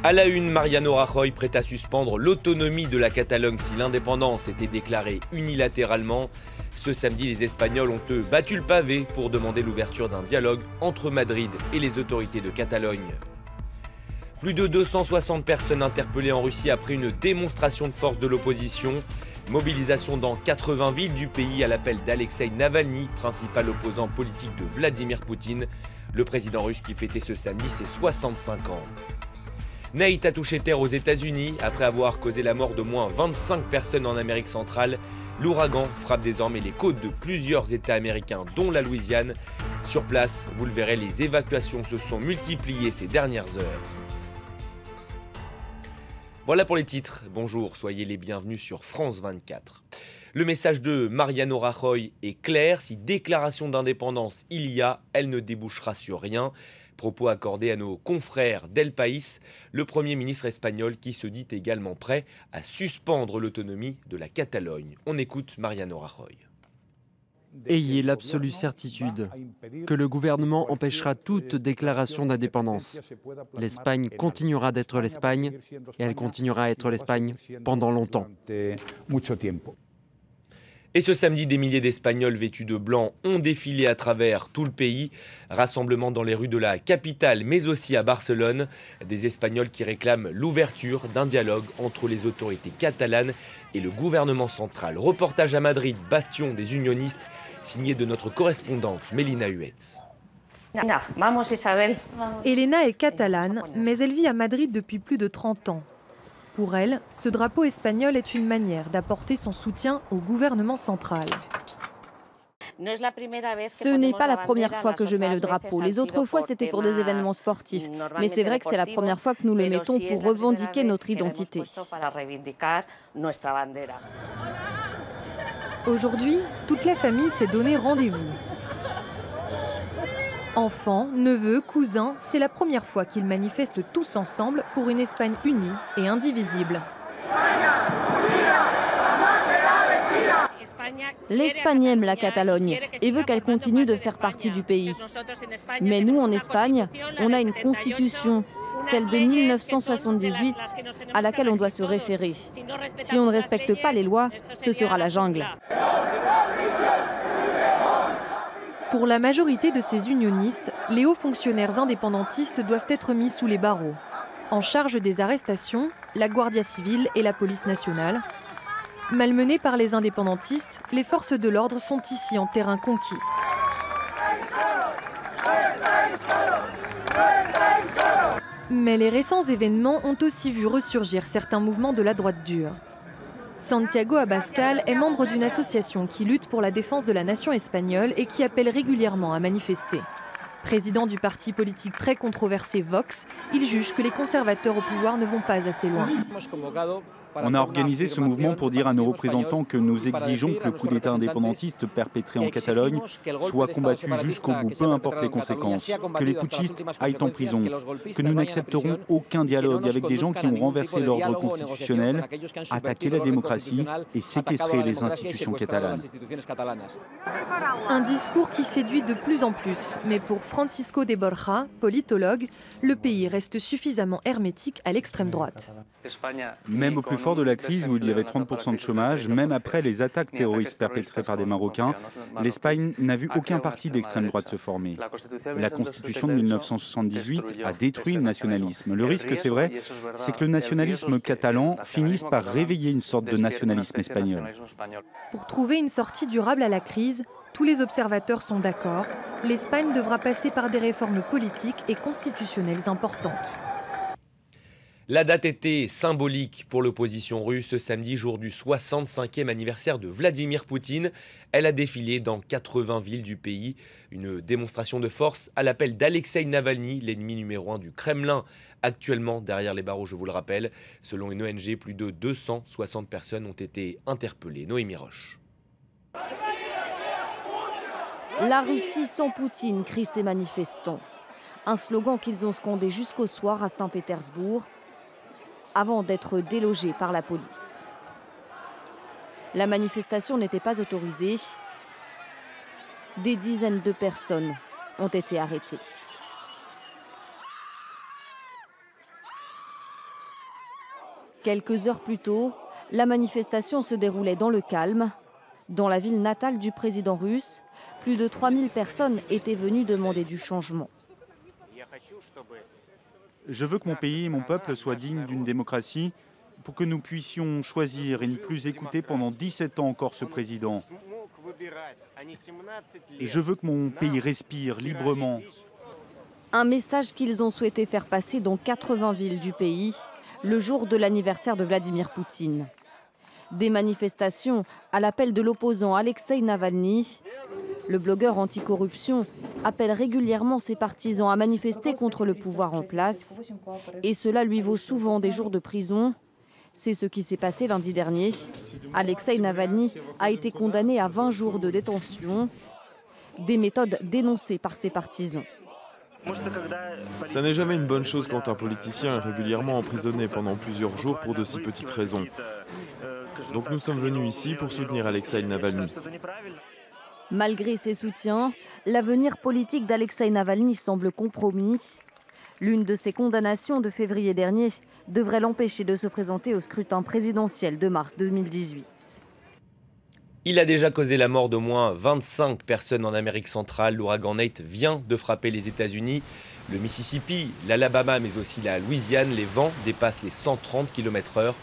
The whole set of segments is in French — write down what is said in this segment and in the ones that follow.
À la une, Mariano Rajoy prêt à suspendre l'autonomie de la Catalogne si l'indépendance était déclarée unilatéralement. Ce samedi, les Espagnols ont eux battu le pavé pour demander l'ouverture d'un dialogue entre Madrid et les autorités de Catalogne. Plus de 260 personnes interpellées en Russie après une démonstration de force de l'opposition. Mobilisation dans 80 villes du pays à l'appel d'Alexeï Navalny, principal opposant politique de Vladimir Poutine, le président russe qui fêtait ce samedi ses 65 ans. Nate a touché terre aux États-Unis après avoir causé la mort d'au moins 25 personnes en Amérique centrale. L'ouragan frappe désormais les côtes de plusieurs États américains, dont la Louisiane. Sur place, vous le verrez, les évacuations se sont multipliées ces dernières heures. Voilà pour les titres. Bonjour, soyez les bienvenus sur France 24. Le message de Mariano Rajoy est clair. Si déclaration d'indépendance il y a, elle ne débouchera sur rien. Propos accordés à nos confrères d'El País, le Premier ministre espagnol qui se dit également prêt à suspendre l'autonomie de la Catalogne. On écoute Mariano Rajoy. Ayez l'absolue certitude que le gouvernement empêchera toute déclaration d'indépendance. L'Espagne continuera d'être l'Espagne et elle continuera à être l'Espagne pendant longtemps. Et ce samedi, des milliers d'Espagnols vêtus de blanc ont défilé à travers tout le pays. Rassemblement dans les rues de la capitale, mais aussi à Barcelone. Des Espagnols qui réclament l'ouverture d'un dialogue entre les autorités catalanes et le gouvernement central. Reportage à Madrid, bastion des unionistes, signé de notre correspondante Mélina Huetz. Elena est catalane, mais elle vit à Madrid depuis plus de 30 ans. Pour elle, ce drapeau espagnol est une manière d'apporter son soutien au gouvernement central. Ce n'est pas la première fois que je mets le drapeau. Les autres fois, c'était pour des événements sportifs. Mais c'est vrai que c'est la première fois que nous le mettons pour revendiquer notre identité. Aujourd'hui, toute la famille s'est donné rendez-vous. Enfants, neveux, cousins, c'est la première fois qu'ils manifestent tous ensemble pour une Espagne unie et indivisible. L'Espagne aime la Catalogne et veut qu'elle continue de faire partie du pays. Mais nous, en Espagne, on a une constitution, celle de 1978, à laquelle on doit se référer. Si on ne respecte pas les lois, ce sera la jungle. Pour la majorité de ces unionistes, les hauts fonctionnaires indépendantistes doivent être mis sous les barreaux. En charge des arrestations, la Guardia civile et la police nationale. Malmenés par les indépendantistes, les forces de l'ordre sont ici en terrain conquis. Mais les récents événements ont aussi vu ressurgir certains mouvements de la droite dure. Santiago Abascal est membre d'une association qui lutte pour la défense de la nation espagnole et qui appelle régulièrement à manifester. Président du parti politique très controversé Vox, il juge que les conservateurs au pouvoir ne vont pas assez loin. On a organisé ce mouvement pour dire à nos représentants que nous exigeons que le coup d'État indépendantiste perpétré en Catalogne soit combattu jusqu'au bout, peu importe les conséquences, que les putschistes aillent en prison, que nous n'accepterons aucun dialogue avec des gens qui ont renversé l'ordre constitutionnel, attaqué la démocratie et séquestré les institutions catalanes. Un discours qui séduit de plus en plus, mais pour Francisco de Borja, politologue, le pays reste suffisamment hermétique à l'extrême droite. Même au plus fort de la crise où il y avait 30% de chômage, même après les attaques terroristes perpétrées par des Marocains, l'Espagne n'a vu aucun parti d'extrême droite se former. La Constitution de 1978 a détruit le nationalisme. Le risque, c'est vrai, c'est que le nationalisme catalan finisse par réveiller une sorte de nationalisme espagnol. Pour trouver une sortie durable à la crise, tous les observateurs sont d'accord. L'Espagne devra passer par des réformes politiques et constitutionnelles importantes. La date était symbolique pour l'opposition russe. Ce samedi, jour du 65e anniversaire de Vladimir Poutine, elle a défilé dans 80 villes du pays. Une démonstration de force à l'appel d'Alexeï Navalny, l'ennemi numéro 1 du Kremlin, actuellement derrière les barreaux, je vous le rappelle. Selon une ONG, plus de 260 personnes ont été interpellées. Noémie Roche. La Russie sans Poutine, crient ces manifestants. Un slogan qu'ils ont scandé jusqu'au soir à Saint-Pétersbourg, avant d'être délogés par la police. La manifestation n'était pas autorisée. Des dizaines de personnes ont été arrêtées. Quelques heures plus tôt, la manifestation se déroulait dans le calme. Dans la ville natale du président russe, plus de 3000 personnes étaient venues demander du changement. Je veux que mon pays et mon peuple soient dignes d'une démocratie pour que nous puissions choisir et ne plus écouter pendant 17 ans encore ce président. Je veux que mon pays respire librement. Un message qu'ils ont souhaité faire passer dans 80 villes du pays, le jour de l'anniversaire de Vladimir Poutine. Des manifestations à l'appel de l'opposant Alexeï Navalny. Le blogueur anticorruption appelle régulièrement ses partisans à manifester contre le pouvoir en place. Et cela lui vaut souvent des jours de prison. C'est ce qui s'est passé lundi dernier. Alexeï Navalny a été condamné à 20 jours de détention. Des méthodes dénoncées par ses partisans. Ça n'est jamais une bonne chose quand un politicien est régulièrement emprisonné pendant plusieurs jours pour de si petites raisons. Donc nous sommes venus ici pour soutenir Alexeï Navalny. Malgré ses soutiens, l'avenir politique d'Alexeï Navalny semble compromis. L'une de ses condamnations de février dernier devrait l'empêcher de se présenter au scrutin présidentiel de mars 2018. Il a déjà causé la mort d'au moins 25 personnes en Amérique centrale. L'ouragan Nate vient de frapper les États-Unis, le Mississippi, l'Alabama, mais aussi la Louisiane. Les vents dépassent les 130 km/h.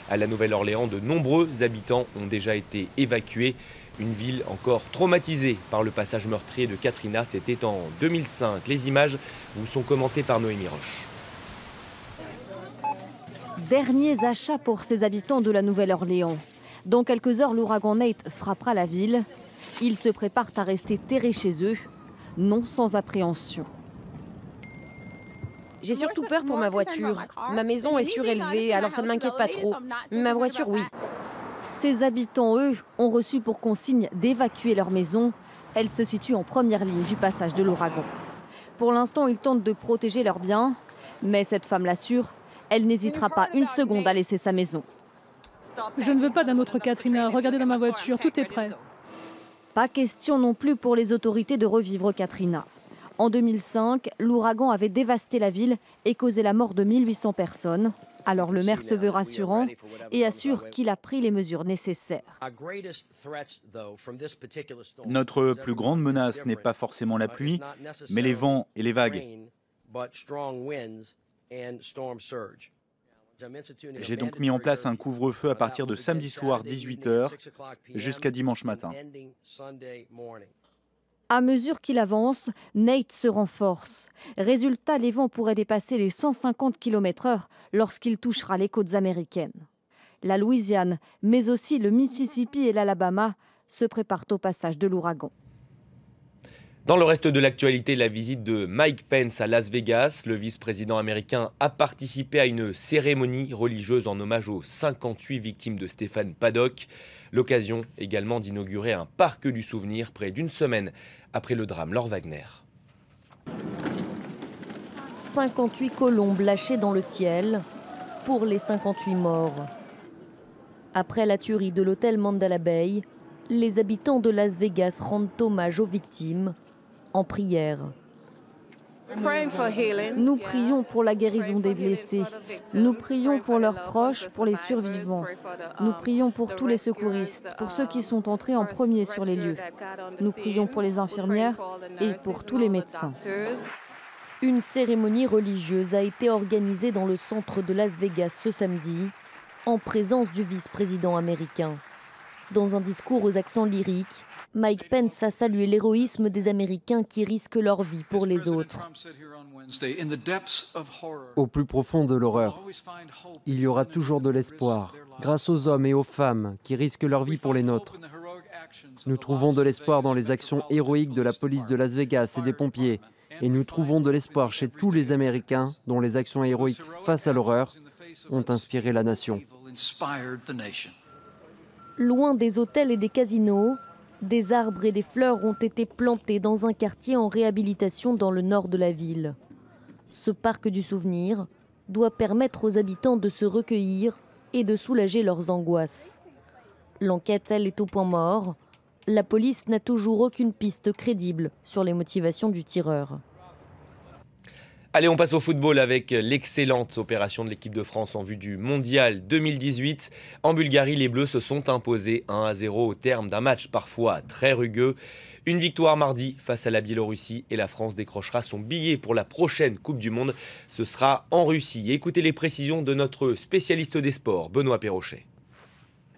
À la Nouvelle-Orléans, de nombreux habitants ont déjà été évacués. Une ville encore traumatisée par le passage meurtrier de Katrina. C'était en 2005. Les images vous sont commentées par Noémie Roche. Derniers achats pour ces habitants de la Nouvelle-Orléans. Dans quelques heures, l'ouragan Nate frappera la ville. Ils se préparent à rester terrés chez eux, non sans appréhension. J'ai surtout peur pour ma voiture. Ma maison est surélevée, alors ça ne m'inquiète pas trop. Ma voiture, oui. Ces habitants, eux, ont reçu pour consigne d'évacuer leur maison. Elle se situe en première ligne du passage de l'ouragan. Pour l'instant, ils tentent de protéger leurs biens. Mais cette femme l'assure, elle n'hésitera pas une seconde à laisser sa maison. Je ne veux pas d'un autre Katrina. Regardez dans ma voiture, tout est prêt. Pas question non plus pour les autorités de revivre Katrina. En 2005, l'ouragan avait dévasté la ville et causé la mort de 1800 personnes. Alors le maire se veut rassurant et assure qu'il a pris les mesures nécessaires. Notre plus grande menace n'est pas forcément la pluie, mais les vents et les vagues. J'ai donc mis en place un couvre-feu à partir de samedi soir 18h jusqu'à dimanche matin. À mesure qu'il avance, Nate se renforce. Résultat, les vents pourraient dépasser les 150 km/h lorsqu'il touchera les côtes américaines. La Louisiane, mais aussi le Mississippi et l'Alabama se préparent au passage de l'ouragan. Dans le reste de l'actualité, la visite de Mike Pence à Las Vegas. Le vice-président américain a participé à une cérémonie religieuse en hommage aux 58 victimes de Stéphane Paddock. L'occasion également d'inaugurer un parc du souvenir près d'une semaine après le drame Laure Wagner. 58 colombes lâchées dans le ciel pour les 58 morts. Après la tuerie de l'hôtel Mandala Bay, les habitants de Las Vegas rendent hommage aux victimes en prière. Nous prions pour la guérison des blessés. Nous prions pour leurs proches, pour les survivants. Nous prions pour tous les secouristes, pour ceux qui sont entrés en premier sur les lieux. Nous prions pour les infirmières et pour tous les médecins. Une cérémonie religieuse a été organisée dans le centre de Las Vegas ce samedi, en présence du vice-président américain. Dans un discours aux accents lyriques, Mike Pence a salué l'héroïsme des Américains qui risquent leur vie pour les autres. Au plus profond de l'horreur, il y aura toujours de l'espoir, grâce aux hommes et aux femmes qui risquent leur vie pour les nôtres. Nous trouvons de l'espoir dans les actions héroïques de la police de Las Vegas et des pompiers, et nous trouvons de l'espoir chez tous les Américains dont les actions héroïques face à l'horreur ont inspiré la nation. Loin des hôtels et des casinos, des arbres et des fleurs ont été plantés dans un quartier en réhabilitation dans le nord de la ville. Ce parc du souvenir doit permettre aux habitants de se recueillir et de soulager leurs angoisses. L'enquête, elle, est au point mort. La police n'a toujours aucune piste crédible sur les motivations du tireur. Allez, on passe au football avec l'excellente opération de l'équipe de France en vue du Mondial 2018. En Bulgarie, les Bleus se sont imposés 1-0 au terme d'un match parfois très rugueux. Une victoire mardi face à la Biélorussie et la France décrochera son billet pour la prochaine Coupe du Monde. Ce sera en Russie. Écoutez les précisions de notre spécialiste des sports, Benoît Perrochet.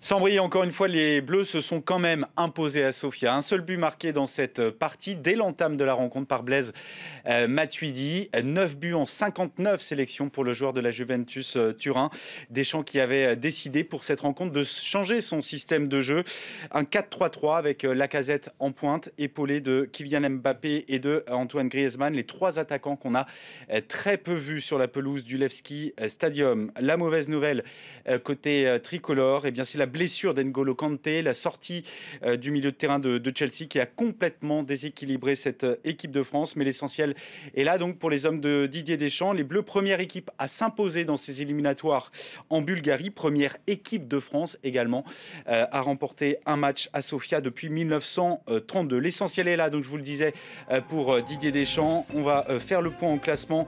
Sans briller, encore une fois, les Bleus se sont quand même imposés à Sofia. Un seul but marqué dans cette partie dès l'entame de la rencontre par Blaise Matuidi. 9 buts en 59 sélections pour le joueur de la Juventus Turin. Deschamps qui avait décidé pour cette rencontre de changer son système de jeu. Un 4-3-3 avec Lacazette en pointe, épaulé de Kylian Mbappé et de Antoine Griezmann. Les trois attaquants qu'on a très peu vus sur la pelouse du Levski Stadium. La mauvaise nouvelle côté tricolore, eh bien c'est la blessure d'N'Golo Kanté, la sortie du milieu de terrain de Chelsea qui a complètement déséquilibré cette équipe de France. Mais l'essentiel est là donc pour les hommes de Didier Deschamps. Les Bleus, première équipe à s'imposer dans ces éliminatoires en Bulgarie. Première équipe de France également à remporter un match à Sofia depuis 1932. L'essentiel est là, donc je vous le disais, pour Didier Deschamps. On va faire le point au classement.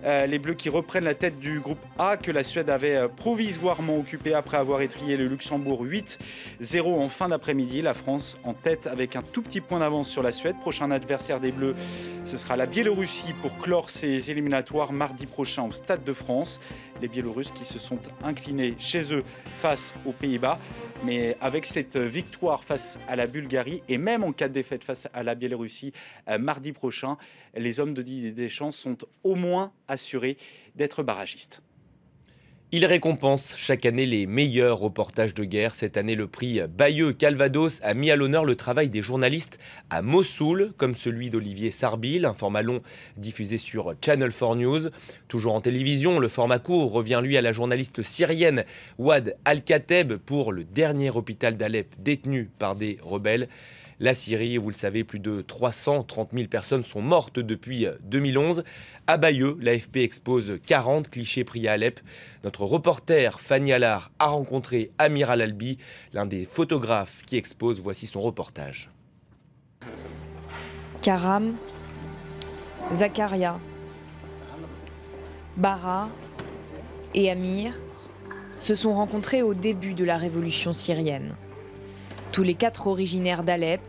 Les Bleus qui reprennent la tête du groupe A que la Suède avait provisoirement occupé après avoir étrié le Luxembourg 8-0 en fin d'après-midi. La France en tête avec un tout petit point d'avance sur la Suède. Prochain adversaire des Bleus, ce sera la Biélorussie pour clore ces éliminatoires mardi prochain au Stade de France. Les Biélorusses qui se sont inclinés chez eux face aux Pays-Bas. Mais avec cette victoire face à la Bulgarie et même en cas de défaite face à la Biélorussie mardi prochain, les hommes de Didier Deschamps sont au moins assurés d'être barragistes. Il récompense chaque année les meilleurs reportages de guerre. Cette année, le prix Bayeux-Calvados a mis à l'honneur le travail des journalistes à Mossoul, comme celui d'Olivier Sarbil, un format long diffusé sur Channel 4 News. Toujours en télévision, le format court revient lui à la journaliste syrienne Ouad Al-Kateb pour le dernier hôpital d'Alep détenu par des rebelles. La Syrie, vous le savez, plus de 330 000 personnes sont mortes depuis 2011. À Bayeux, l'AFP expose 40 clichés pris à Alep. Notre reporter Fanny Allard a rencontré Amir Al-Albi, l'un des photographes qui expose. Voici son reportage. Karam, Zakaria, Bara et Amir se sont rencontrés au début de la révolution syrienne. Tous les quatre originaires d'Alep,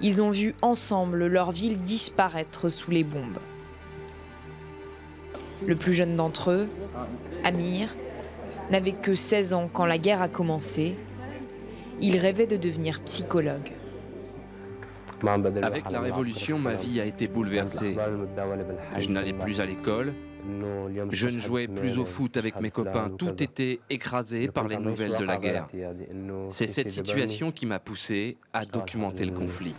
ils ont vu ensemble leur ville disparaître sous les bombes. Le plus jeune d'entre eux, Amir, n'avait que 16 ans quand la guerre a commencé. Il rêvait de devenir psychologue. Avec la révolution, ma vie a été bouleversée. Je n'allais plus à l'école. Je ne jouais plus au foot avec mes copains, tout était écrasé par les nouvelles de la guerre. C'est cette situation qui m'a poussé à documenter le conflit.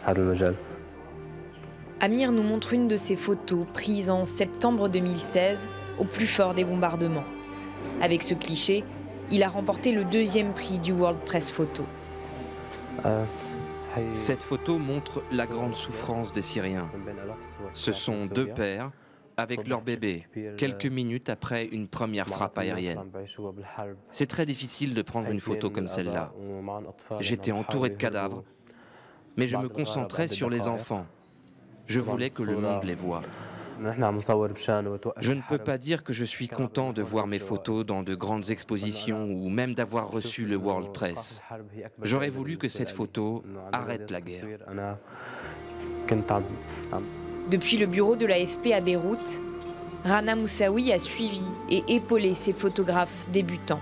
Amir nous montre une de ses photos prises en septembre 2016, au plus fort des bombardements. Avec ce cliché, il a remporté le 2e prix du World Press Photo. Cette photo montre la grande souffrance des Syriens. Ce sont deux pères avec leur bébé, quelques minutes après une première frappe aérienne. C'est très difficile de prendre une photo comme celle-là. J'étais entouré de cadavres, mais je me concentrais sur les enfants. Je voulais que le monde les voie. Je ne peux pas dire que je suis content de voir mes photos dans de grandes expositions ou même d'avoir reçu le World Press. J'aurais voulu que cette photo arrête la guerre. Depuis le bureau de l'AFP à Beyrouth, Rana Moussaoui a suivi et épaulé ces photographes débutants.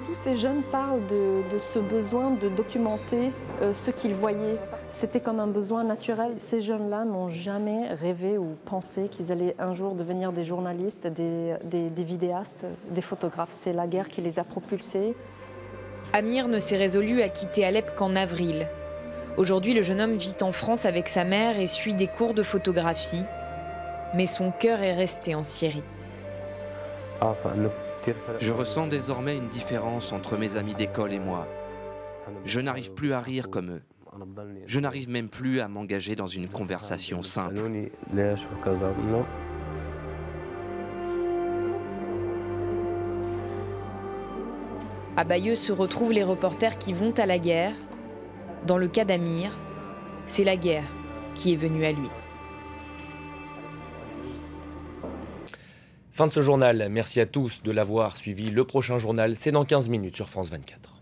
Tous ces jeunes parlent de ce besoin de documenter ce qu'ils voyaient. C'était comme un besoin naturel. Ces jeunes-là n'ont jamais rêvé ou pensé qu'ils allaient un jour devenir des journalistes, des vidéastes, des photographes. C'est la guerre qui les a propulsés. Amir ne s'est résolu à quitter Alep qu'en avril. Aujourd'hui, le jeune homme vit en France avec sa mère et suit des cours de photographie. Mais son cœur est resté en Syrie. Je ressens désormais une différence entre mes amis d'école et moi. Je n'arrive plus à rire comme eux. Je n'arrive même plus à m'engager dans une conversation simple. À Bayeux se retrouvent les reporters qui vont à la guerre. Dans le cas d'Amir, c'est la guerre qui est venue à lui. Fin de ce journal, merci à tous de l'avoir suivi. Le prochain journal, c'est dans 15 minutes sur France 24.